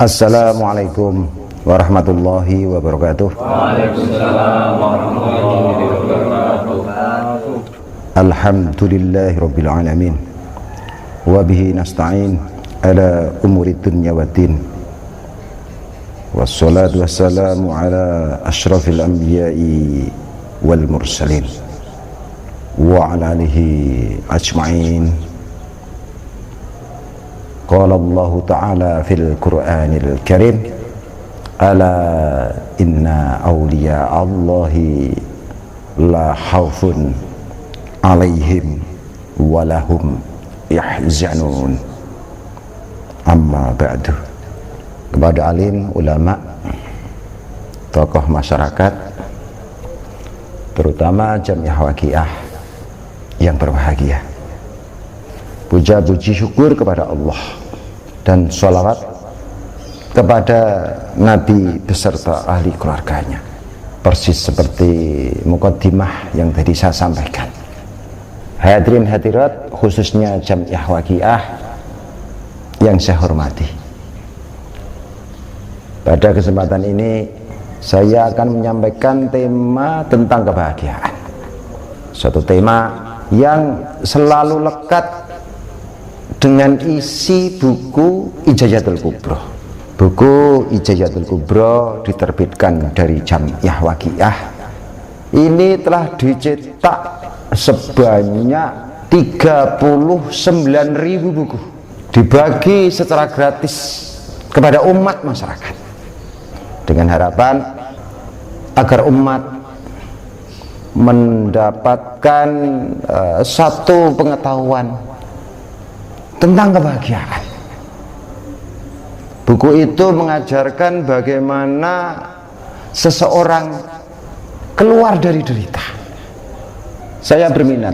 Assalamualaikum warahmatullahi wabarakatuh. Waalaikumsalam warahmatullahi wabarakatuh. Alhamdulillahi rabbil alamin. Wabihi nasta'in ala umuri dunya waddin. Wassalatu wassalamu ala ashrafil anbiya'i wal mursalin wa ala alihi ajma'in. Qala Allah Ta'ala fil Qur'anil Karim, ala inna awliya Allahi la khawfun alaihim walahum yahzanun. Amma ba'du. Kepada alim, ulama, tokoh masyarakat, terutama jamiah waqiah yang berbahagia, puja-puji syukur kepada Allah dan sholawat kepada Nabi beserta ahli keluarganya, persis seperti mukaddimah yang tadi saya sampaikan. Hadirin hadirat, khususnya jamiah waqiah yang saya hormati, pada kesempatan ini saya akan menyampaikan tema tentang kebahagiaan, suatu tema yang selalu lekat dengan isi buku Hijayatul Kubro. Buku Hijayatul Kubro diterbitkan dari jamiah waqiah. Ini telah dicetak sebanyak 39.000 buku, dibagi secara gratis kepada umat masyarakat, dengan harapan agar umat mendapatkan satu pengetahuan tentang kebahagiaan. Buku itu mengajarkan bagaimana seseorang keluar dari derita. Saya berminat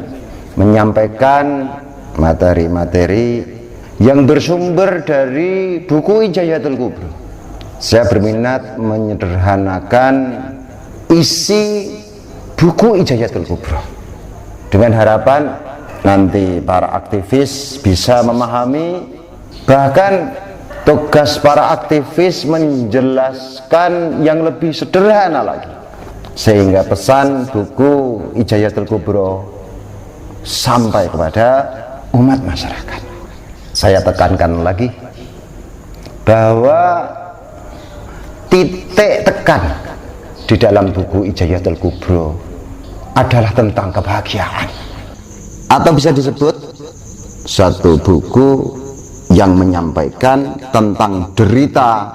menyampaikan materi-materi yang bersumber dari buku Hijayatul Kubro. Saya berminat menyederhanakan isi buku Hijayatul Kubro, dengan harapan nanti para aktivis bisa memahami, bahkan tugas para aktivis menjelaskan yang lebih sederhana lagi, sehingga pesan buku Hijayatul Kubro sampai kepada umat masyarakat. Saya tekankan lagi bahwa titik tekan di dalam buku Hijayatul Kubro adalah tentang kebahagiaan, atau bisa disebut satu buku yang menyampaikan tentang derita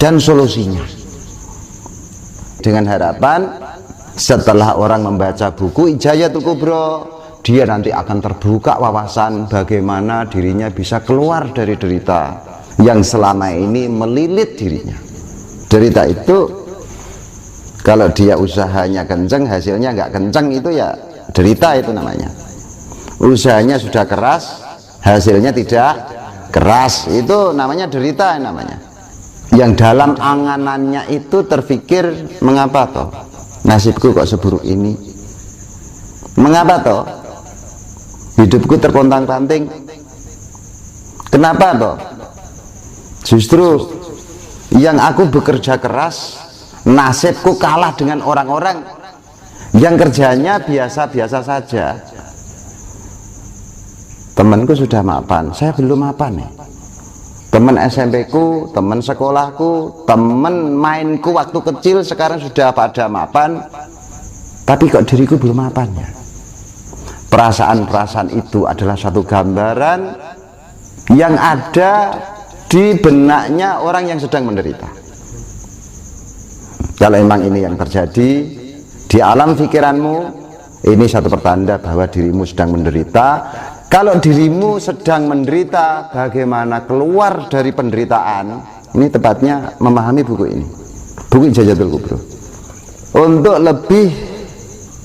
dan solusinya, dengan harapan setelah orang membaca buku Hijayatul Kubro, dia nanti akan terbuka wawasan bagaimana dirinya bisa keluar dari derita yang selama ini melilit dirinya. Derita itu kalau dia usahanya kenceng, hasilnya nggak kenceng, itu ya derita itu namanya. Usahanya sudah keras, hasilnya tidak keras, itu namanya derita namanya. Yang dalam anganannya itu terpikir, mengapa toh nasibku kok seburuk ini, mengapa toh hidupku terpontang-panting, kenapa toh justru yang aku bekerja keras, nasibku kalah dengan orang-orang yang kerjanya biasa-biasa saja. Temanku sudah mapan, saya belum mapan nih. Teman SMP ku, teman sekolahku, teman mainku waktu kecil sekarang sudah pada mapan, tapi kok diriku belum mapan ya. Perasaan-perasaan itu adalah satu gambaran yang ada di benaknya orang yang sedang menderita. Kalau memang ini yang terjadi di alam pikiranmu, ini satu pertanda bahwa dirimu sedang menderita. Kalau dirimu sedang menderita, bagaimana keluar dari penderitaan? Ini tepatnya memahami buku ini, buku Hijayatul Kubro, untuk lebih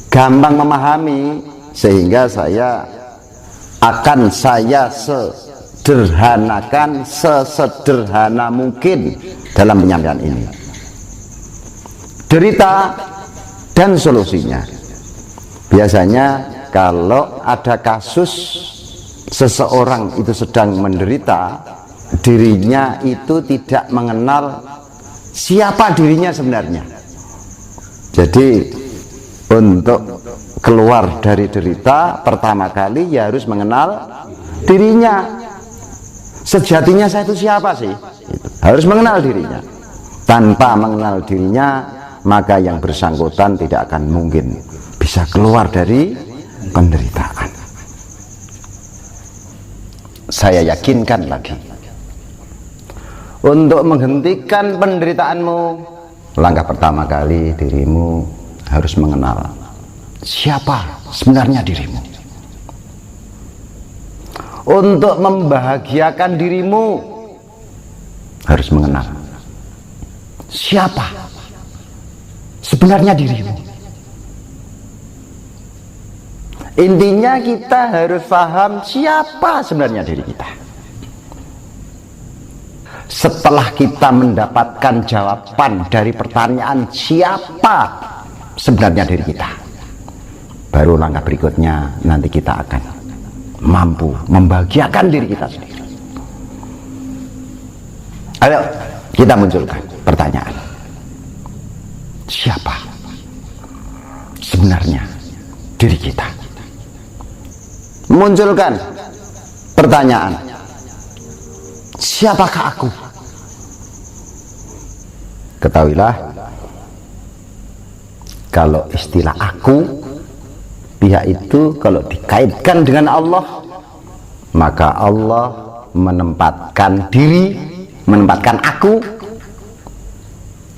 gampang memahami, sehingga saya akan sederhanakan sesederhana mungkin dalam penyampaian ini. Derita dan solusinya. Biasanya kalau ada kasus seseorang itu sedang menderita, dirinya itu tidak mengenal siapa dirinya sebenarnya. Jadi untuk keluar dari derita pertama kali ya harus mengenal dirinya. Sejatinya saya itu siapa sih? Harus mengenal dirinya. Tanpa mengenal dirinya, maka yang bersangkutan tidak akan mungkin bisa keluar dari penderitaan. Saya yakinkan lagi, untuk menghentikan penderitaanmu, langkah pertama kali dirimu harus mengenal siapa sebenarnya dirimu. Untuk membahagiakan dirimu harus mengenal siapa sebenarnya dirimu. Intinya kita harus paham siapa sebenarnya diri kita. Setelah kita mendapatkan jawaban dari pertanyaan siapa sebenarnya diri kita, baru langkah berikutnya nanti kita akan mampu membahagiakan diri kita sendiri. Ayo kita munculkan pertanyaan, siapa sebenarnya diri kita? Munculkan pertanyaan, siapakah aku? Ketahuilah, kalau istilah aku, pihak itu kalau dikaitkan dengan Allah, maka Allah menempatkan diri, menempatkan aku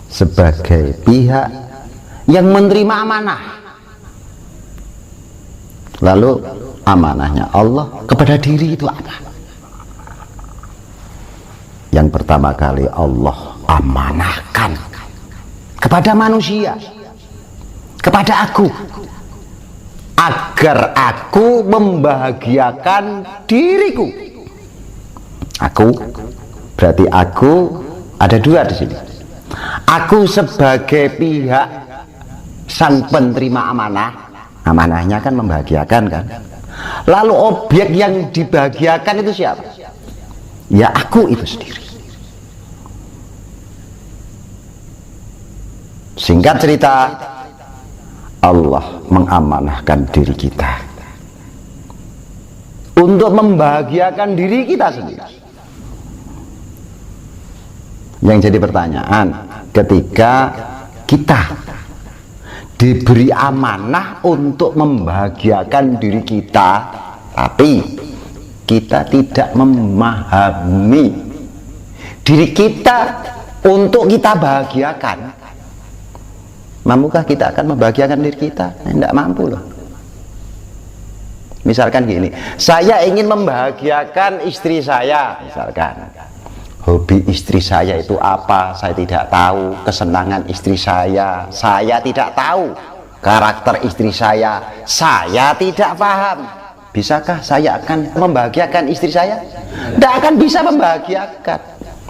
sebagai pihak yang menerima amanah. Lalu amanahnya Allah kepada diri itu apa? Yang pertama kali Allah amanahkan kepada manusia, kepada aku, agar aku membahagiakan diriku. Aku berarti aku ada dua di sini. Aku sebagai pihak sang penerima amanah, amanahnya kan membahagiakan kan. Lalu objek yang dibahagiakan itu siapa? Ya aku itu sendiri. Singkat cerita, Allah mengamanahkan diri kita untuk membahagiakan diri kita sendiri. Yang jadi pertanyaan, ketika kita diberi amanah untuk membahagiakan diri kita, tapi kita tidak memahami diri kita untuk kita bahagiakan, mampukah kita akan membahagiakan diri kita? Tidak mampu loh. Misalkan gini, saya ingin membahagiakan istri saya, misalkan hobi istri saya itu apa, saya tidak tahu. Kesenangan istri saya tidak tahu. Karakter istri saya tidak paham. Bisakah saya akan membahagiakan istri saya? Tidak akan bisa membahagiakan,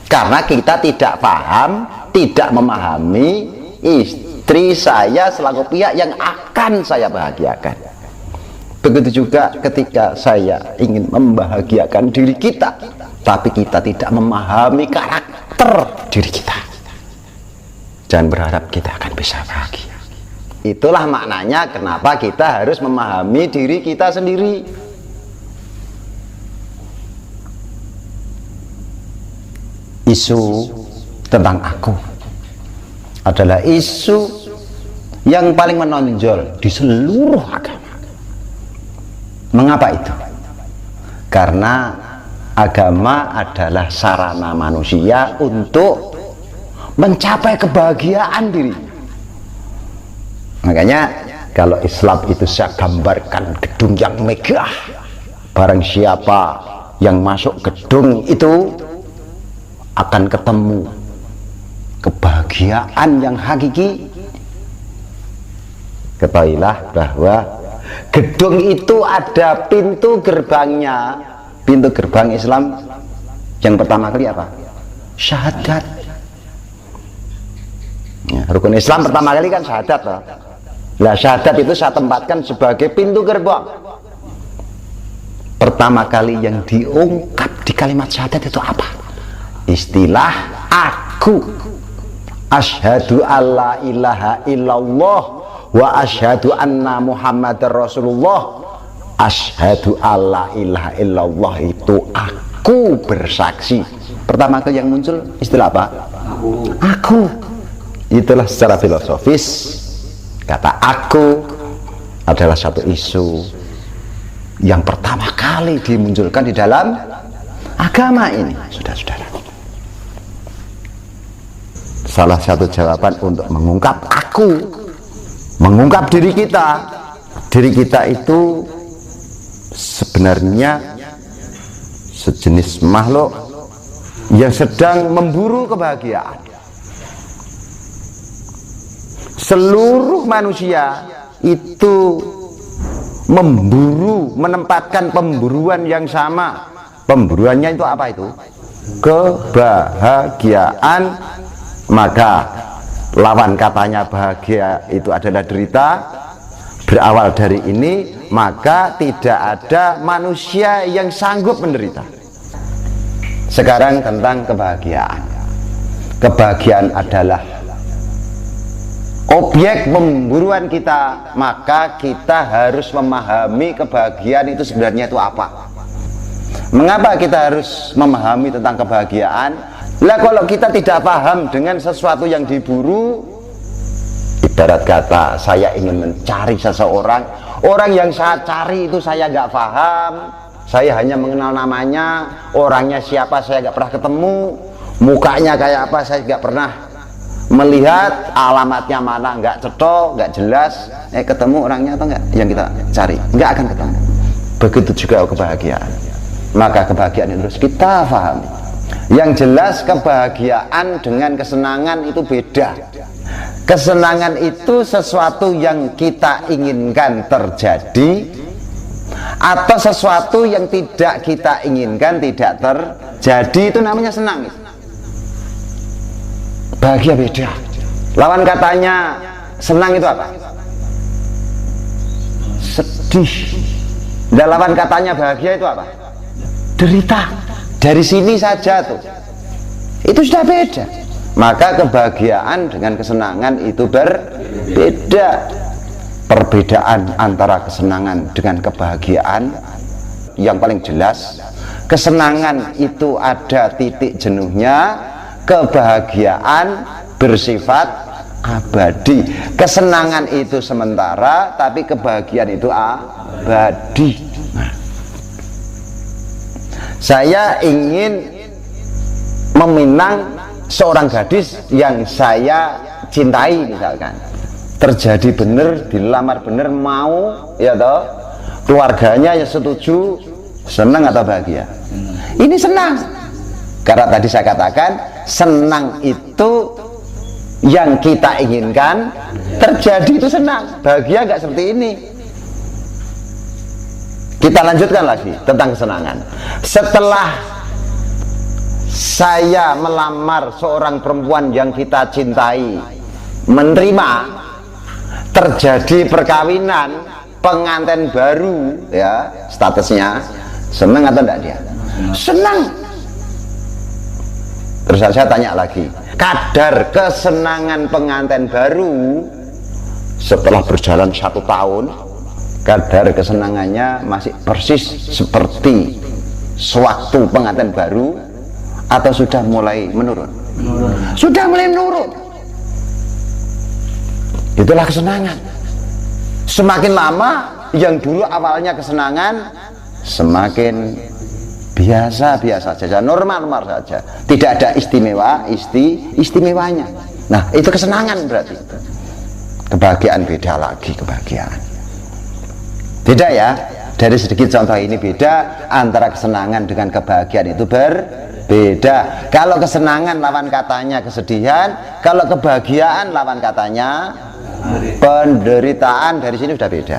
karena kita tidak paham, tidak memahami istri saya selaku pihak yang akan saya bahagiakan. Begitu juga ketika saya ingin membahagiakan diri kita, tapi kita tidak memahami karakter diri kita, jangan berharap kita akan bisa bahagia. Itulah maknanya kenapa kita harus memahami diri kita sendiri. Isu tentang aku adalah isu yang paling menonjol di seluruh agama. Mengapa itu? Karena agama adalah sarana manusia untuk mencapai kebahagiaan diri. Makanya kalau Islam itu saya gambarkan gedung yang megah. Barang siapa yang masuk gedung itu akan ketemu kebahagiaan yang hakiki. Ketahuilah bahwa gedung itu ada pintu gerbangnya. Pintu gerbang Islam yang pertama kali apa? Syahadat. Ya, rukun Islam pertama kali kan syahadat loh. Nah, syahadat itu saya tempatkan sebagai pintu gerbang. Pertama kali yang diungkap di kalimat syahadat itu apa? istilah aku. Asyhadu alla ilaha illallah wa asyhadu anna Muhammadar Rasulullah. Asyhadu alla ilaha illallah itu aku bersaksi. Pertama kali yang muncul istilah apa? Aku. Itulah secara filosofis kata aku adalah satu isu yang pertama kali dimunculkan di dalam agama ini, saudara-saudara. Salah satu jawaban untuk mengungkap aku, mengungkap diri kita. Diri kita itu sebenarnya sejenis makhluk yang sedang memburu kebahagiaan. Seluruh manusia itu memburu, menempatkan pemburuan yang sama. Pemburuannya itu apa itu? Kebahagiaan. Maka lawan katanya bahagia itu adalah derita. Berawal dari ini, maka tidak ada manusia yang sanggup menderita. Sekarang tentang kebahagiaan. Kebahagiaan adalah objek pemburuan kita, maka kita harus memahami kebahagiaan itu sebenarnya itu apa. Mengapa kita harus memahami tentang kebahagiaan? Lah kalau kita tidak paham dengan sesuatu yang diburu, ibarat kata saya ingin mencari seseorang, orang yang saya cari itu saya nggak paham, saya hanya mengenal namanya, orangnya siapa saya nggak pernah ketemu, mukanya kayak apa saya nggak pernah melihat, alamatnya mana nggak cetok, nggak jelas, ketemu orangnya atau nggak yang kita cari, nggak akan ketemu. Begitu juga kebahagiaan. Maka kebahagiaan itu harus kita pahami. Yang jelas kebahagiaan dengan kesenangan itu beda. Kesenangan itu sesuatu yang kita inginkan terjadi, atau sesuatu yang tidak kita inginkan tidak terjadi, itu namanya senang. Bahagia beda. Lawan katanya senang itu apa? Sedih. Dan lawan katanya bahagia itu apa? Derita. Dari sini saja tuh, itu sudah beda. Maka kebahagiaan dengan kesenangan itu berbeda. Perbedaan antara kesenangan dengan kebahagiaan yang paling jelas, kesenangan itu ada titik jenuhnya, kebahagiaan bersifat abadi. Kesenangan itu sementara, tapi kebahagiaan itu abadi. Saya ingin meminang seorang gadis yang saya cintai misalkan, terjadi bener, dilamar bener, mau ya toh, keluarganya ya setuju, senang atau bahagia? Ini senang, karena tadi saya katakan senang itu yang kita inginkan terjadi, itu senang. Bahagia nggak seperti ini. Kita lanjutkan lagi tentang kesenangan. Setelah saya melamar seorang perempuan yang kita cintai, menerima, terjadi perkawinan, pengantin baru, ya statusnya, senang atau enggak dia? Senang. Terus saya tanya lagi, kadar kesenangan pengantin baru setelah berjalan 1 tahun, kadar kesenangannya masih persis seperti sewaktu pengantin baru atau sudah mulai menurun? Sudah mulai menurun. Itulah kesenangan. Semakin lama yang dulu awalnya kesenangan, semakin biasa-biasa saja, normal-normal saja, tidak ada istimewanya. Nah, itu kesenangan berarti. Kebahagiaan beda lagi, kebahagiaan beda ya. Dari sedikit contoh ini beda antara kesenangan dengan kebahagiaan, itu berbeda. Kalau kesenangan lawan katanya kesedihan, kalau kebahagiaan lawan katanya penderitaan. Dari sini sudah beda.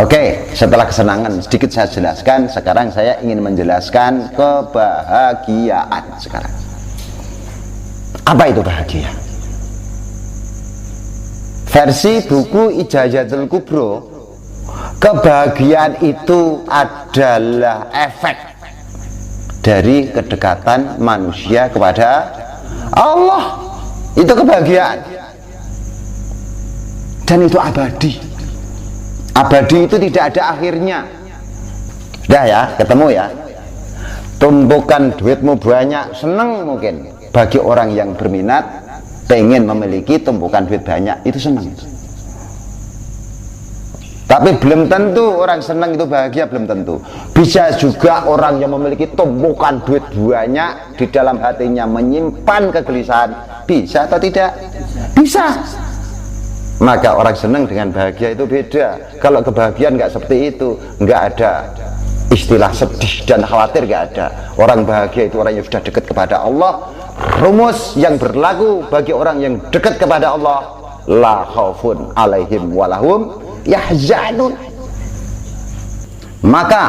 Oke, setelah kesenangan sedikit saya jelaskan, sekarang saya ingin menjelaskan kebahagiaan sekarang. Apa itu bahagia? Versi buku Ijazatul Kubro, kebahagiaan itu adalah efek dari kedekatan manusia kepada Allah. Itu kebahagiaan, dan itu abadi. Abadi itu tidak ada akhirnya. Dah ya, ketemu ya. Tumpukan duitmu banyak, senang mungkin. Bagi orang yang berminat, pengen memiliki tumpukan duit banyak, itu senang. Tapi belum tentu orang senang itu bahagia, belum tentu. Bisa juga orang yang memiliki tumpukan duit banyak, di dalam hatinya menyimpan kegelisahan. Bisa atau tidak? Bisa. Maka orang senang dengan bahagia itu beda. Kalau kebahagiaan nggak seperti itu, nggak ada istilah sedih dan khawatir, nggak ada. Orang bahagia itu orang yang sudah dekat kepada Allah. Rumus yang berlaku bagi orang yang dekat kepada Allah, la khaufun alaihim walahum yahzanun. Maka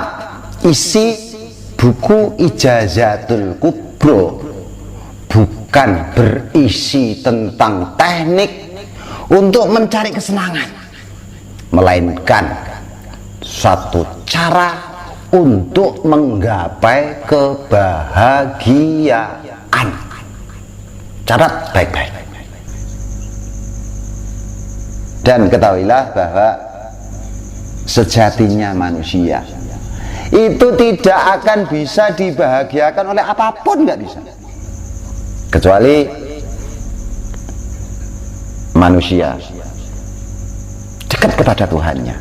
isi buku Ijazatul Kubro bukan berisi tentang teknik untuk mencari kesenangan, melainkan satu cara untuk menggapai kebahagiaan. Catat baik-baik. Dan ketahuilah bahwa sejatinya manusia itu tidak akan bisa dibahagiakan oleh apapun, nggak bisa, kecuali manusia dekat kepada Tuhannya.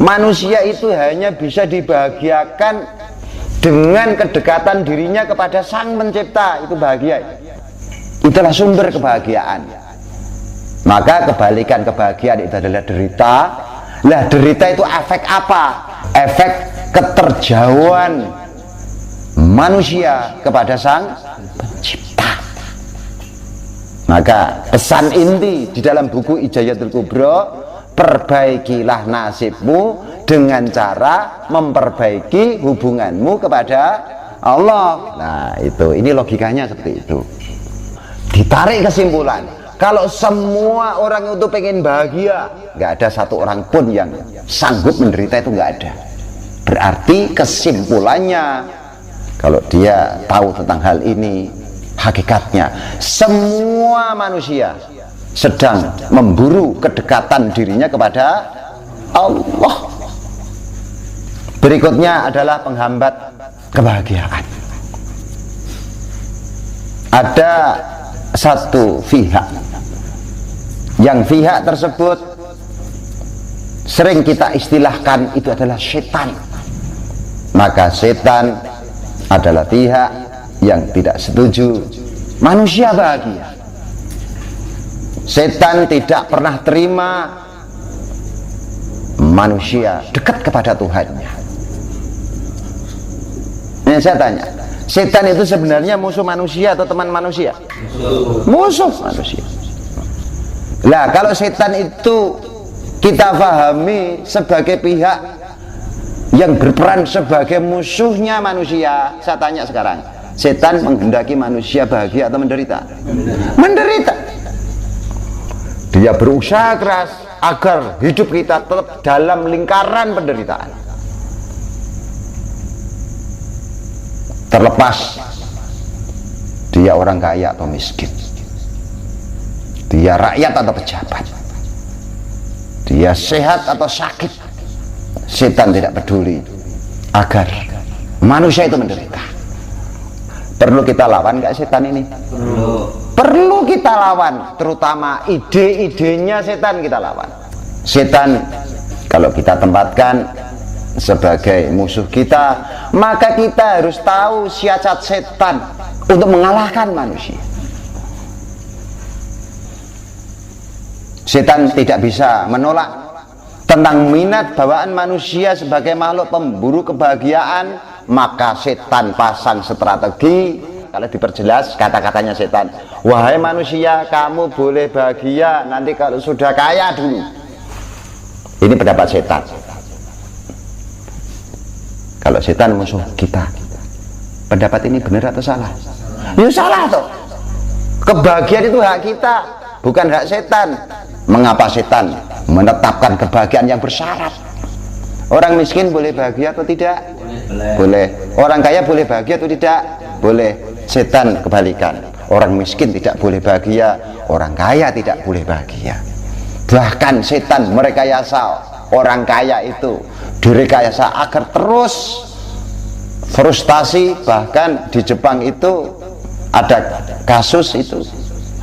Manusia itu hanya bisa dibahagiakan dengan kedekatan dirinya kepada Sang Pencipta. Itu bahagia, itulah sumber kebahagiaan. Maka kebalikan kebahagiaan itu adalah derita. Lah derita itu efek apa? Efek keterjauhan manusia kepada Sang Pencipta. Maka pesan inti di dalam buku Ijazatul Kubro, perbaikilah nasibmu dengan cara memperbaiki hubunganmu kepada Allah. Nah itu, ini logikanya seperti itu. Ditarik kesimpulan, kalau semua orang itu pengen bahagia, nggak ada satu orang pun yang sanggup menderita, itu nggak ada. Berarti kesimpulannya, kalau dia tahu tentang hal ini, hakikatnya semua manusia sedang memburu kedekatan dirinya kepada Allah. Berikutnya adalah penghambat kebahagiaan. Ada satu pihak, yang pihak tersebut sering kita istilahkan itu adalah setan. Maka setan adalah pihak yang tidak setuju manusia bahagia. Setan tidak pernah terima manusia dekat kepada Tuhannya. Ini saya tanya, setan itu sebenarnya musuh manusia atau teman manusia? Musuh manusia. Lah kalau setan itu kita pahami sebagai pihak yang berperan sebagai musuhnya manusia, saya tanya sekarang, setan menghendaki manusia bahagia atau menderita? Menderita. Dia berusaha keras agar hidup kita tetap dalam lingkaran penderitaan. Terlepas dia orang kaya atau miskin, dia rakyat atau pejabat, dia sehat atau sakit, setan tidak peduli agar manusia itu menderita. Perlu kita lawan nggak setan ini? Perlu kita lawan, terutama ide-idenya setan kita lawan. Setan kalau kita tempatkan sebagai musuh kita, maka kita harus tahu siasat setan untuk mengalahkan manusia. Setan tidak bisa menolak tentang minat bawaan manusia sebagai makhluk pemburu kebahagiaan. Maka setan pasang strategi. Kalau diperjelas kata-katanya setan, wahai manusia, kamu boleh bahagia nanti kalau sudah kaya dulu. Ini pendapat setan. Kalau setan musuh kita, pendapat ini benar atau salah? Ya salah toh. Kebahagiaan itu hak kita, bukan hak setan. Mengapa setan menetapkan kebahagiaan yang bersyarat? Orang miskin boleh bahagia atau tidak? Boleh. Orang kaya boleh bahagia atau tidak? Boleh. Setan kebalikan. Orang miskin tidak boleh bahagia, orang kaya tidak boleh bahagia. Bahkan setan merekayasa orang kaya itu, direkayasa agar terus frustasi. Bahkan di Jepang itu ada kasus itu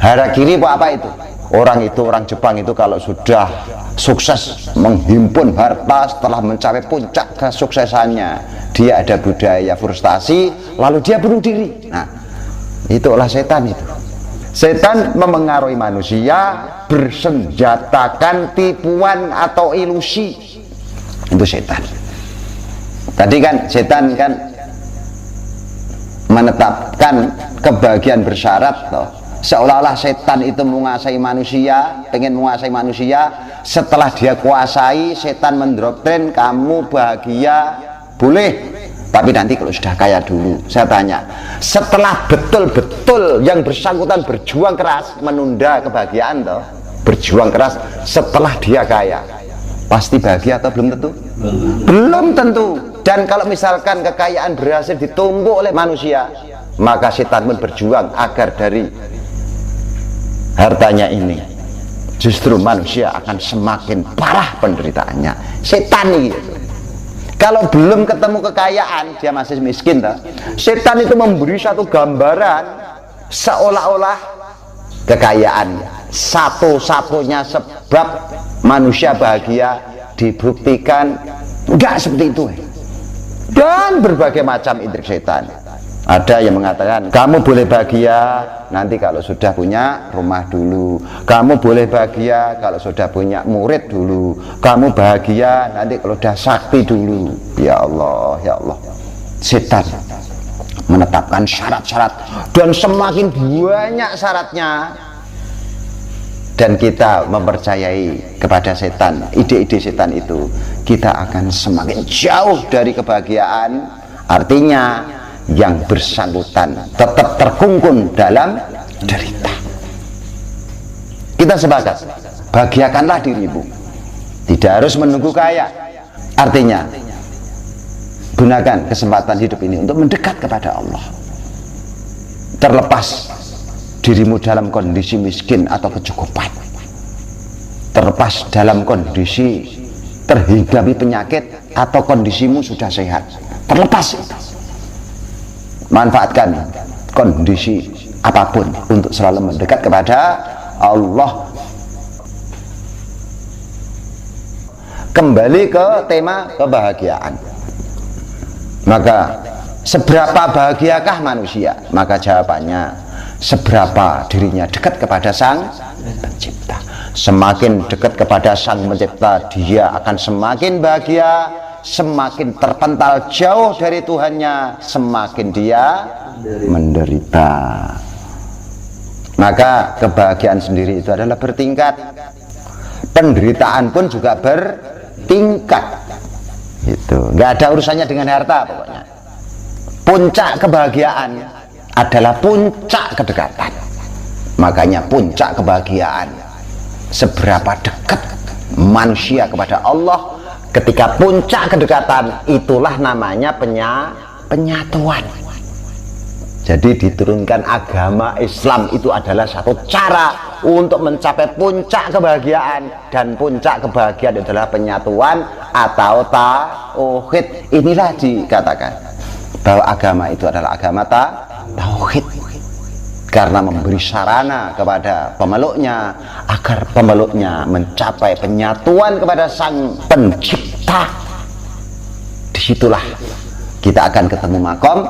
harakiri apa itu, orang Jepang itu kalau sudah sukses menghimpun harta setelah mencapai puncak kesuksesannya, dia ada budaya frustasi lalu dia bunuh diri. Nah, itulah setan itu. Setan memengaruhi manusia, bersenjatakan tipuan atau ilusi. Itu setan. Tadi kan setan kan menetapkan kebahagiaan bersyarat toh. Seolah-olah setan itu menguasai manusia, pengen menguasai manusia. Setelah dia kuasai, setan mendoktrin kamu bahagia boleh, tapi nanti kalau sudah kaya dulu. Saya tanya, setelah betul-betul yang bersangkutan berjuang keras menunda kebahagiaan toh, berjuang keras setelah dia kaya, pasti bahagia atau belum tentu? Belum tentu. Dan kalau misalkan kekayaan berhasil ditumpuk oleh manusia, maka setan pun berjuang agar dari hartanya ini justru manusia akan semakin parah penderitaannya. Setan ini kalau belum ketemu kekayaan, dia masih miskin toh. Setan itu memberi satu gambaran seolah-olah kekayaan satu-satunya sebab manusia bahagia, dibuktikan enggak seperti itu. Dan berbagai macam intrik setan. Ada yang mengatakan kamu boleh bahagia nanti kalau sudah punya rumah dulu, kamu boleh bahagia kalau sudah punya murid dulu, kamu bahagia nanti kalau sudah sakti dulu. Ya Allah, ya Allah. Setan menetapkan syarat-syarat dan semakin banyak syaratnya, dan kita mempercayai kepada setan, ide-ide setan itu, kita akan semakin jauh dari kebahagiaan. Artinya yang bersangkutan tetap terkungkung dalam derita. Kita sepakat, bahagiakanlah dirimu, tidak harus menunggu kaya. Artinya gunakan kesempatan hidup ini untuk mendekat kepada Allah. Terlepas dirimu dalam kondisi miskin atau kecukupan, terlepas dalam kondisi terhinggapi penyakit atau kondisimu sudah sehat, terlepas itu, manfaatkan kondisi apapun untuk selalu mendekat kepada Allah. Kembali ke tema kebahagiaan. Maka seberapa bahagiakah manusia? Maka jawabannya, seberapa dirinya dekat kepada Sang Pencipta. Semakin dekat kepada Sang Pencipta, dia akan semakin bahagia. Semakin terpental jauh dari Tuhannya, semakin dia menderita. Maka kebahagiaan sendiri itu adalah bertingkat, penderitaan pun juga bertingkat. Itu nggak ada urusannya dengan harta. Pokoknya puncak kebahagiaan adalah puncak kedekatan. Makanya puncak kebahagiaan, seberapa dekat manusia kepada Allah. Ketika puncak kedekatan, itulah namanya penyatuan. Jadi diturunkan agama Islam itu adalah satu cara untuk mencapai puncak kebahagiaan. Dan puncak kebahagiaan adalah penyatuan atau tauhid. Inilah dikatakan bahwa agama itu adalah agama tauhid, karena memberi sarana kepada pemeluknya agar pemeluknya mencapai penyatuan kepada Sang Pencipta. Disitulah kita akan ketemu makom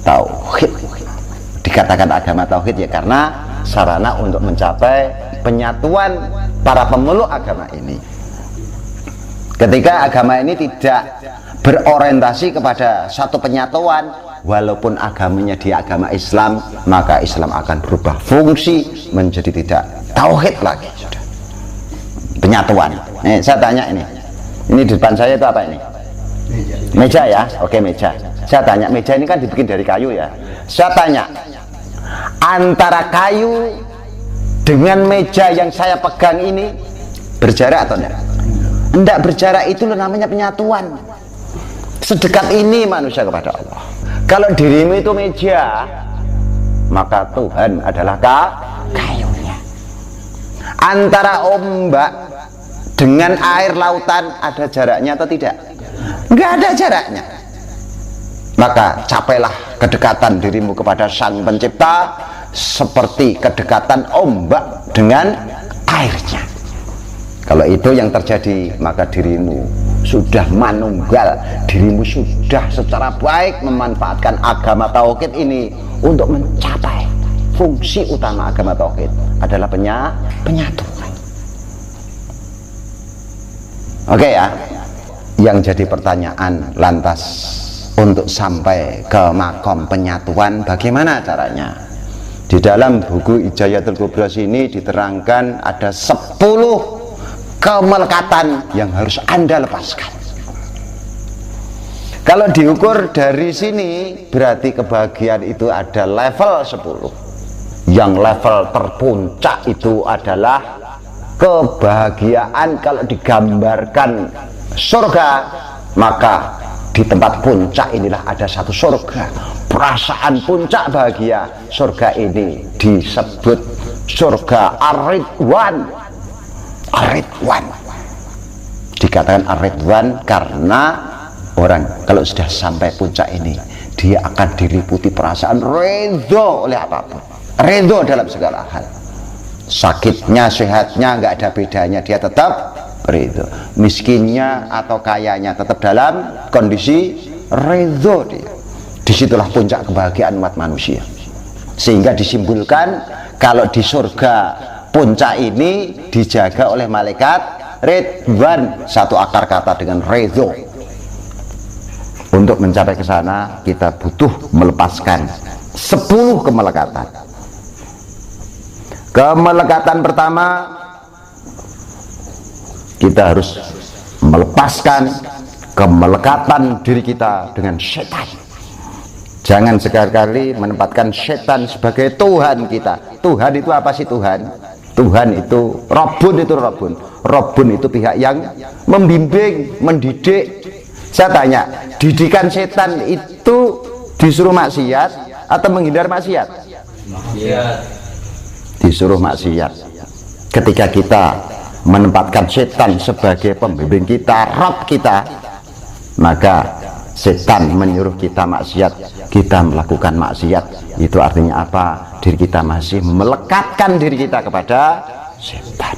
tauhid. Dikatakan agama tauhid ya karena sarana untuk mencapai penyatuan para pemeluk agama ini. Ketika agama ini tidak berorientasi kepada satu penyatuan, walaupun agamanya dia agama Islam, maka Islam akan berubah fungsi menjadi tidak tauhid lagi. Sudah penyatuan. Saya tanya ini di depan saya itu apa ini? Meja ya? Oke, meja. Saya tanya, meja ini kan dibikin dari kayu ya. Saya tanya, antara kayu dengan meja yang saya pegang ini berjarak atau enggak? Tidak berjarak itu namanya penyatuan. Sedekat ini manusia kepada Allah. Kalau dirimu itu meja, maka Tuhan adalah kayunya. Antara ombak dengan air lautan ada jaraknya atau tidak? Nggak ada jaraknya. Maka capailah kedekatan dirimu kepada Sang Pencipta seperti kedekatan ombak dengan airnya. Kalau itu yang terjadi, maka dirimu sudah manunggal, dirimu sudah secara baik memanfaatkan agama tauhid ini untuk mencapai fungsi utama agama tauhid adalah penyatuan. Oke ya, yang jadi pertanyaan lantas untuk sampai ke makom penyatuan bagaimana caranya? Di dalam buku Hijayatul Kubra ini diterangkan ada 10 kemelekatan yang harus Anda lepaskan. Kalau diukur dari sini berarti kebahagiaan itu ada level 10. Yang level terpuncak itu adalah kebahagiaan. Kalau digambarkan surga, maka di tempat puncak inilah ada satu surga. Perasaan puncak bahagia surga ini disebut surga Ar-Ridwan. Ar-Ridwan dikatakan Ar-Ridwan karena orang kalau sudah sampai puncak ini dia akan diliputi perasaan ridho oleh apapun, ridho dalam segala hal. Sakitnya, sehatnya nggak ada bedanya, dia tetap ridho. Miskinnya atau kayanya tetap dalam kondisi ridho dia. Disitulah puncak kebahagiaan umat manusia. Sehingga disimbolkan kalau di surga puncak ini dijaga oleh malaikat Ridwan, satu akar kata dengan ridho. Untuk mencapai ke sana kita butuh melepaskan 10 kemelekatan. Kemelekatan pertama, kita harus melepaskan kemelekatan diri kita dengan setan. Jangan sekali-kali menempatkan setan sebagai Tuhan kita. Tuhan itu apa sih Tuhan? Tuhan itu Rabbun, itu Rabbun. Rabbun itu pihak yang membimbing, mendidik. Saya tanya, didikan setan itu disuruh maksiat atau menghindar maksiat? Maksiat. Disuruh maksiat. Ketika kita menempatkan setan sebagai pembimbing kita, Rabb kita, maka setan menyuruh kita maksiat, kita melakukan maksiat. Itu artinya apa? Diri kita masih melekatkan diri kita kepada setan.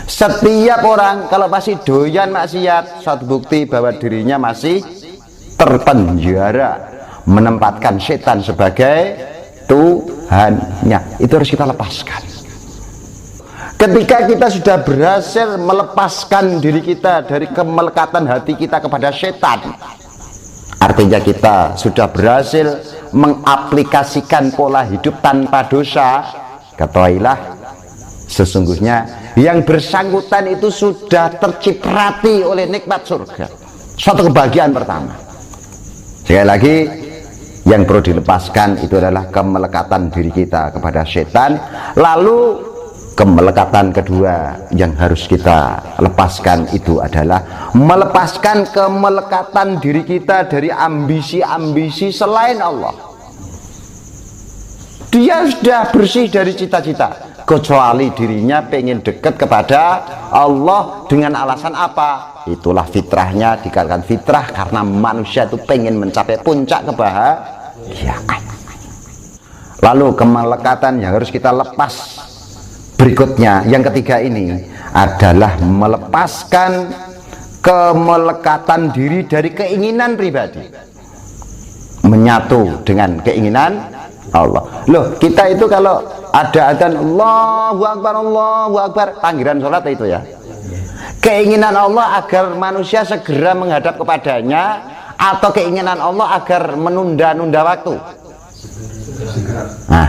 Setiap orang kalau masih doyan maksiat, suatu bukti bahwa dirinya masih terpenjara, menempatkan setan sebagai Tuhannya. Itu harus kita lepaskan. Ketika kita sudah berhasil melepaskan diri kita dari kemelekatan hati kita kepada setan, artinya kita sudah berhasil mengaplikasikan pola hidup tanpa dosa. Ketahuilah, sesungguhnya yang bersangkutan itu sudah terciprati oleh nikmat surga. Suatu kebahagiaan pertama. Sekali lagi, yang perlu dilepaskan itu adalah kemelekatan diri kita kepada setan. Lalu kemelekatan kedua yang harus kita lepaskan itu adalah melepaskan kemelekatan diri kita dari ambisi-ambisi selain Allah. Dia sudah bersih dari cita-cita, kecuali dirinya pengen dekat kepada Allah dengan alasan apa? Itulah fitrahnya, dikatakan fitrah karena manusia itu pengen mencapai puncak kebahagiaan. Lalu kemelekatan yang harus kita lepas berikutnya, yang ketiga ini adalah melepaskan kemelekatan diri dari keinginan pribadi, menyatu dengan keinginan Allah. Loh, kita itu kalau ada adzan Allahu Akbar, panggilan sholat itu ya, keinginan Allah agar manusia segera menghadap kepadanya atau keinginan Allah agar menunda-nunda waktu? Nah,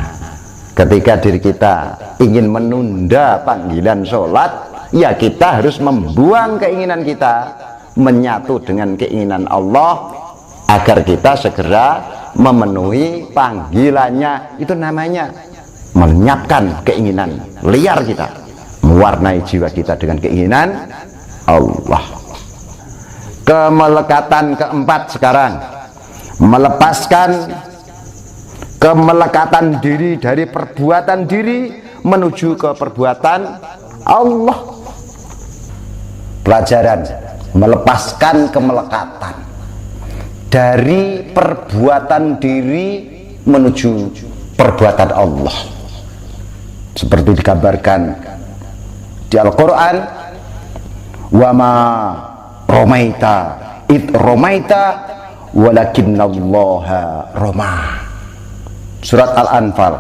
ketika diri kita ingin menunda panggilan sholat, ya kita harus membuang keinginan kita, menyatu dengan keinginan Allah agar kita segera memenuhi panggilannya. Itu namanya melenyapkan keinginan liar kita, mewarnai jiwa kita dengan keinginan Allah. Kemelekatan keempat sekarang, melepaskan kemelekatan diri dari perbuatan diri menuju ke perbuatan Allah. Pelajaran melepaskan kemelekatan dari perbuatan diri menuju perbuatan Allah, seperti digambarkan di Al-Quran, wa ma romaita id romaita walakinnallaha roma. Surat Al-Anfal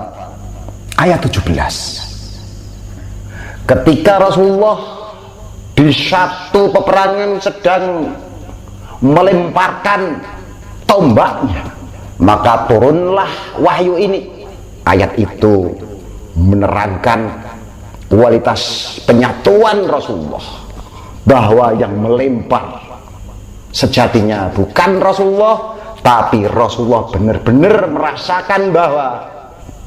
ayat 17. Ketika Rasulullah di satu peperangan sedang melemparkan tombaknya, maka turunlah wahyu ini. Ayat itu menerangkan kualitas penyatuan Rasulullah, bahwa yang melempar sejatinya bukan Rasulullah, tapi Rasulullah benar-benar merasakan bahwa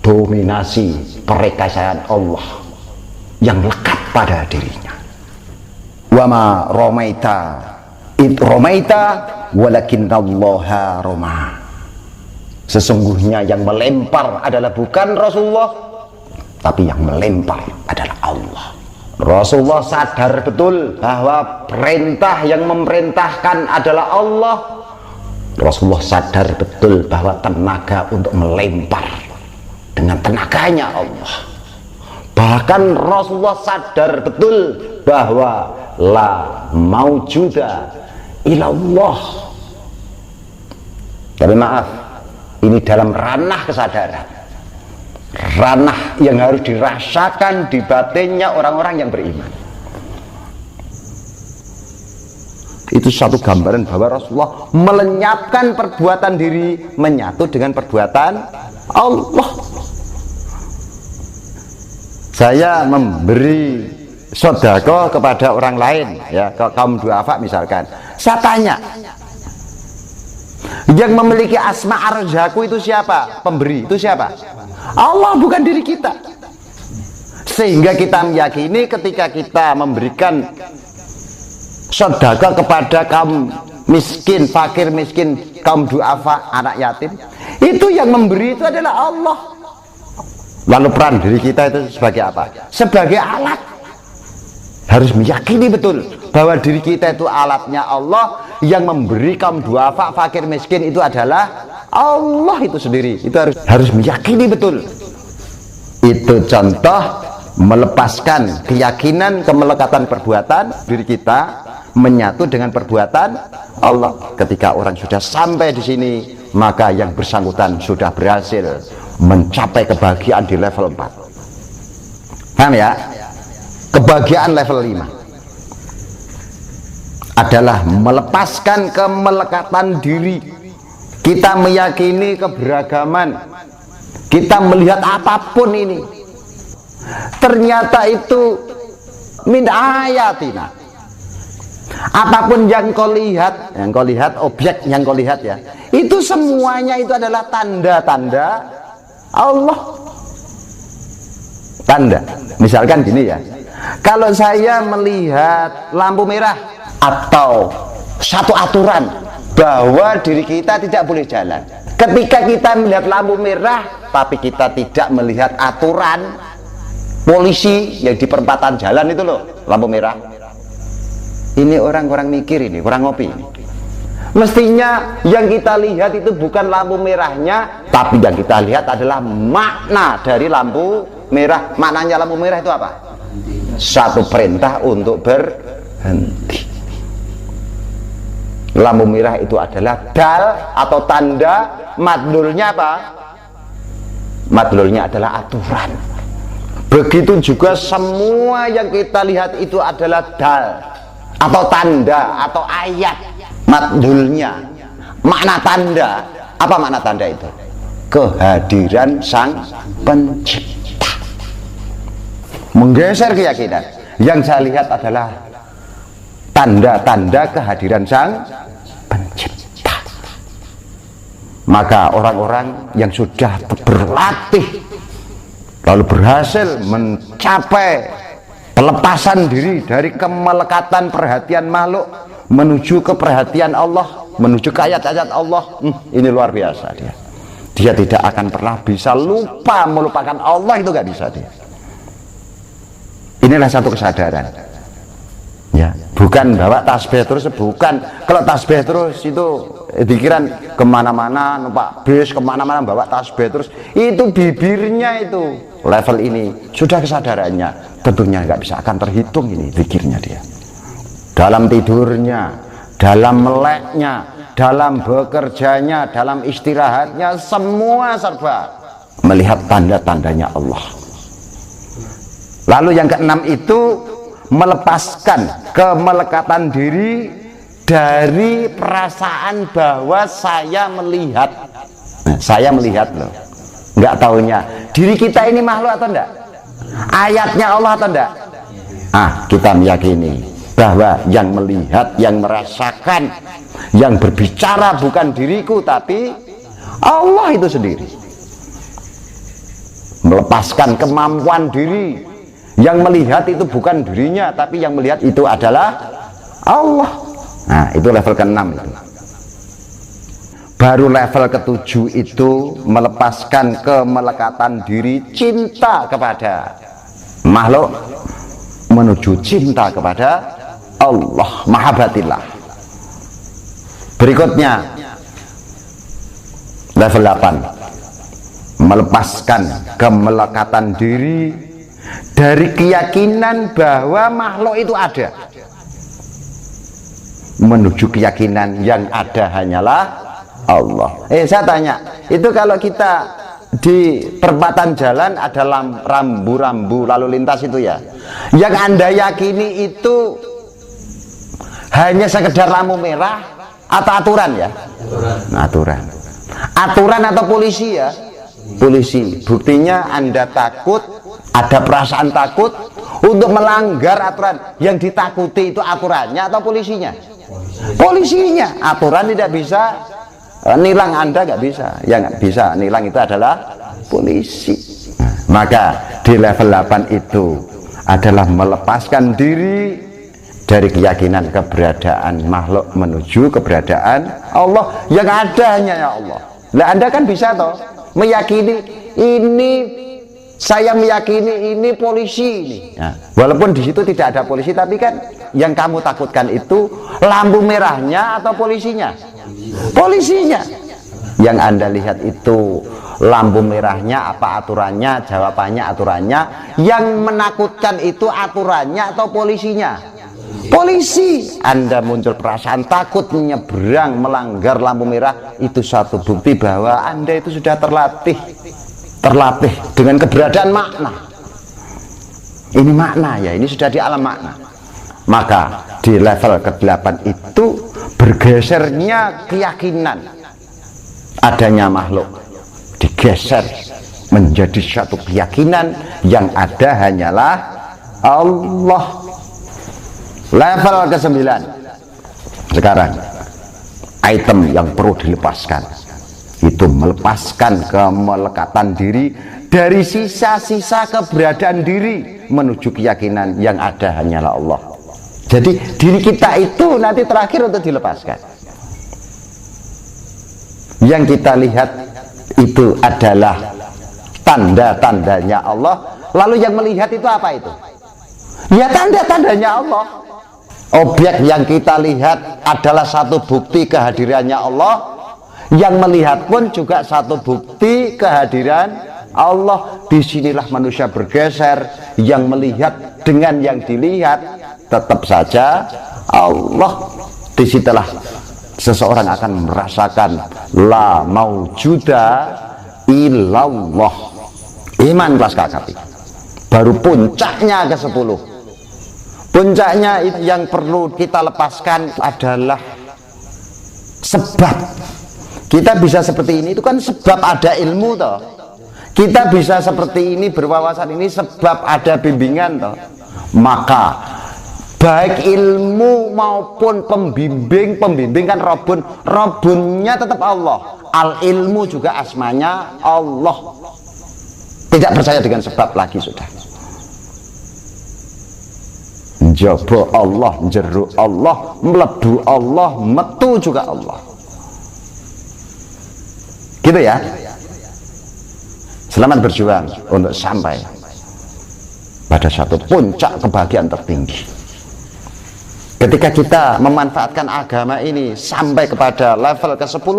dominasi perkasaan Allah yang lekat pada dirinya. Wa ma romaita id romaita walakinnallaha roma. Sesungguhnya yang melempar adalah bukan Rasulullah, tapi yang melempar adalah Allah. Rasulullah sadar betul bahwa perintah yang memerintahkan adalah Allah. Rasulullah sadar betul bahwa tenaga untuk melempar dengan tenaganya Allah. Bahkan Rasulullah sadar betul bahwa la maujuda ilallah. Tapi maaf, ini dalam ranah kesadaran, ranah yang harus dirasakan di batinnya orang-orang yang beriman. Itu satu gambaran bahwa Rasulullah melenyapkan perbuatan diri menyatu dengan perbuatan Allah. Saya memberi sedekah kepada orang lain, ya, ke kaum duafa misalkan. Saya tanya, yang memiliki asma arzaku itu siapa? Pemberi itu siapa? Allah, bukan diri kita. Sehingga kita meyakini ketika kita memberikan sedekah kepada kaum miskin, fakir miskin, kaum duafa, anak yatim, itu yang memberi itu adalah Allah. Lalu peran diri kita itu sebagai apa? Sebagai alat. Harus meyakini betul bahwa diri kita itu alatnya Allah. Yang memberi kaum duafa, fakir miskin itu adalah Allah itu sendiri. Itu harus meyakini betul. Itu contoh melepaskan keyakinan kemelekatan perbuatan diri kita menyatu dengan perbuatan Allah. Ketika orang sudah sampai di sini, maka yang bersangkutan sudah berhasil mencapai kebahagiaan di level 4. Paham ya? Kebahagiaan level 5 adalah melepaskan kemelekatan diri. Kita meyakini keberagaman. Kita melihat apapun ini, ternyata itu min ayatina. Apapun yang kau lihat, objek yang kau lihat ya, itu semuanya itu adalah tanda-tanda Allah. Tanda. Misalkan gini ya, kalau saya melihat lampu merah atau satu aturan bahwa diri kita tidak boleh jalan, ketika kita melihat lampu merah tapi kita tidak melihat aturan polisi yang di perempatan jalan itu loh, lampu merah, ini orang-orang mikir, ini orang ngopi ini. Mestinya yang kita lihat itu bukan lampu merahnya, tapi yang kita lihat adalah makna dari lampu merah. Maknanya lampu merah itu apa? Satu perintah untuk berhenti. Lampu merah itu adalah dal atau tanda. Madlulnya apa? Madlulnya adalah aturan. Begitu juga semua yang kita lihat itu adalah dal atau tanda atau ayat. Madlulnya, makna tanda. Apa makna tanda itu? Kehadiran Sang Pencipta. Menggeser keyakinan. Yang saya lihat adalah tanda-tanda kehadiran Sang Pencipta. Maka orang-orang yang sudah berlatih lalu berhasil mencapai pelepasan diri dari kemelekatan perhatian makhluk menuju ke perhatian Allah, menuju ke ayat-ayat Allah. Ini luar biasa dia. Dia tidak akan pernah bisa lupa melupakan Allah, itu gak bisa dia. Inilah satu kesadaran. Ya, bukan bawa tasbih terus, bukan. Kalau tasbih terus itu pikiran kemana-mana, numpak bis kemana-mana bawa tasbih terus, itu bibirnya itu level ini sudah kesadarannya, tentunya nggak bisa akan terhitung ini zikirnya dia. Dalam tidurnya, dalam meleknya, dalam bekerjanya, dalam istirahatnya, semua serba melihat tanda-tandanya Allah. Lalu yang keenam itu melepaskan kemelekatan diri dari perasaan bahwa saya melihat. Nah, saya melihat loh, nggak taunya diri kita ini makhluk atau enggak, ayatnya Allah atau enggak. Kita meyakini bahwa yang melihat, yang merasakan, yang berbicara bukan diriku tapi Allah itu sendiri. Melepaskan kemampuan diri. Yang melihat itu bukan dirinya, tapi yang melihat itu adalah Allah. Nah, itu level ke-6 itu. Baru level ke-7 itu melepaskan kemelekatan diri, cinta kepada makhluk menuju cinta kepada Allah, mahabbatillah. Berikutnya level 8, melepaskan kemelekatan diri dari keyakinan bahwa makhluk itu ada, menuju keyakinan yang ada hanyalah Allah. Saya tanya, itu kalau kita di perempatan jalan ada rambu-rambu lalu lintas itu ya, yang Anda yakini itu hanya sekedar lampu merah atau aturan ya? Aturan atau polisi ya? Polisi. Buktinya Anda takut, ada perasaan takut untuk melanggar aturan. Yang ditakuti itu aturannya atau polisinya? Polisinya. Aturan tidak bisa nilang Anda, nggak bisa. Yang nggak bisa nilang itu adalah polisi. Maka di level 8 itu adalah melepaskan diri dari keyakinan keberadaan makhluk menuju keberadaan Allah, yang ada hanya ya Allah. Nah, Anda kan bisa toh meyakini ini, saya meyakini ini polisi ini. Nah, walaupun di situ tidak ada polisi, tapi kan yang kamu takutkan itu lampu merahnya atau polisinya? Polisinya. Yang Anda lihat itu lampu merahnya apa aturannya? Jawabannya aturannya. Yang menakutkan itu aturannya atau polisinya? Polisi. Anda muncul perasaan takut menyeberang, melanggar lampu merah, itu satu bukti bahwa Anda itu sudah terlatih dengan keberadaan makna. Ini makna ya, ini sudah di alam makna. Maka di level ke-8 itu bergesernya keyakinan adanya makhluk, digeser menjadi satu keyakinan yang ada hanyalah Allah. Level ke-9 sekarang, item yang perlu dilepaskan itu melepaskan kemelekatan diri dari sisa-sisa keberadaan diri menuju keyakinan yang ada hanyalah Allah. Jadi diri kita itu nanti terakhir untuk dilepaskan. Yang kita lihat itu adalah tanda-tandanya Allah. Lalu yang melihat itu apa itu? Ya tanda-tandanya Allah. Objek yang kita lihat adalah satu bukti kehadirannya Allah. Yang melihat pun juga satu bukti kehadiran Allah. Disinilah manusia bergeser. Yang melihat dengan yang dilihat tetap saja Allah. Disitulah seseorang akan merasakan la maujuda illallah. Iman kelas kakak. Baru puncaknya ke-10. Puncaknya yang perlu kita lepaskan adalah sebab. Kita bisa seperti ini itu kan sebab ada ilmu toh. Kita bisa seperti ini berwawasan ini sebab ada bimbingan toh. Maka baik ilmu maupun pembimbing kan Robunnya tetap Allah. Al ilmu juga asmanya Allah. Tidak percaya dengan sebab lagi sudah. Njaba Allah, jeruk Allah, mlebu Allah, metu juga Allah. Gitu ya. Selamat berjuang untuk sampai pada satu puncak kebahagiaan tertinggi. Ketika kita memanfaatkan agama ini sampai kepada level ke-10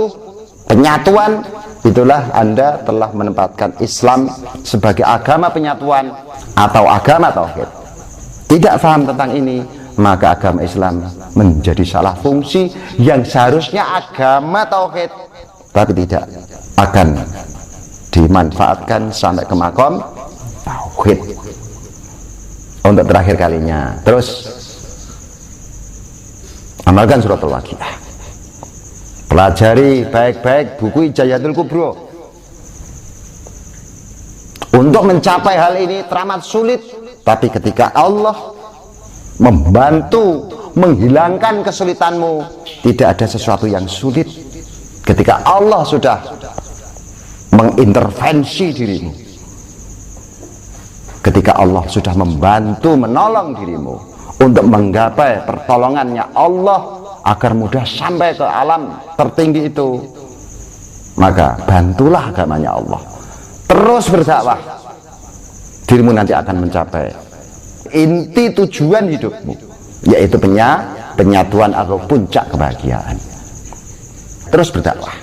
penyatuan, itulah Anda telah menempatkan Islam sebagai agama penyatuan atau agama tauhid. Tidak paham tentang ini, maka agama Islam menjadi salah fungsi yang seharusnya agama tauhid, tapi tidak akan dimanfaatkan sampai ke makom tauhid. Untuk terakhir kalinya, terus amalkan suratul Waqiah, pelajari baik-baik buku Hijayatul Kubro. Untuk mencapai hal ini teramat sulit, tapi ketika Allah membantu menghilangkan kesulitanmu, tidak ada sesuatu yang sulit. Ketika Allah sudah mengintervensi dirimu, ketika Allah sudah membantu menolong dirimu untuk menggapai pertolongannya Allah agar mudah sampai ke alam tertinggi itu, maka bantulah agamanya Allah. Terus berdakwah, dirimu nanti akan mencapai inti tujuan hidupmu, yaitu penyatuan atau puncak kebahagiaan. Terus berdakwah.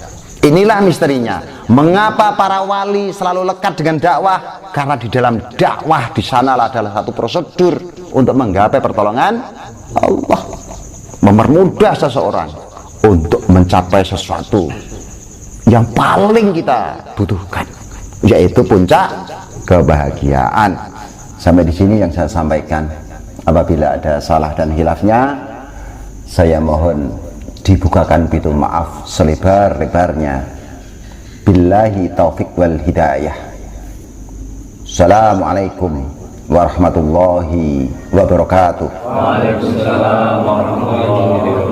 Inilah misterinya. Mengapa para wali selalu lekat dengan dakwah? Karena di dalam dakwah di sanalah adalah satu prosedur untuk menggapai pertolongan Allah, mempermudah seseorang untuk mencapai sesuatu yang paling kita butuhkan, yaitu puncak kebahagiaan. Sampai di sini yang saya sampaikan. Apabila ada salah dan hilafnya, saya mohon dibukakan pintu maaf selebar-lebarnya. Billahi taufik wal hidayah. Assalamualaikum warahmatullahi wabarakatuh. Waalaikumsalam warahmatullahi wabarakatuh.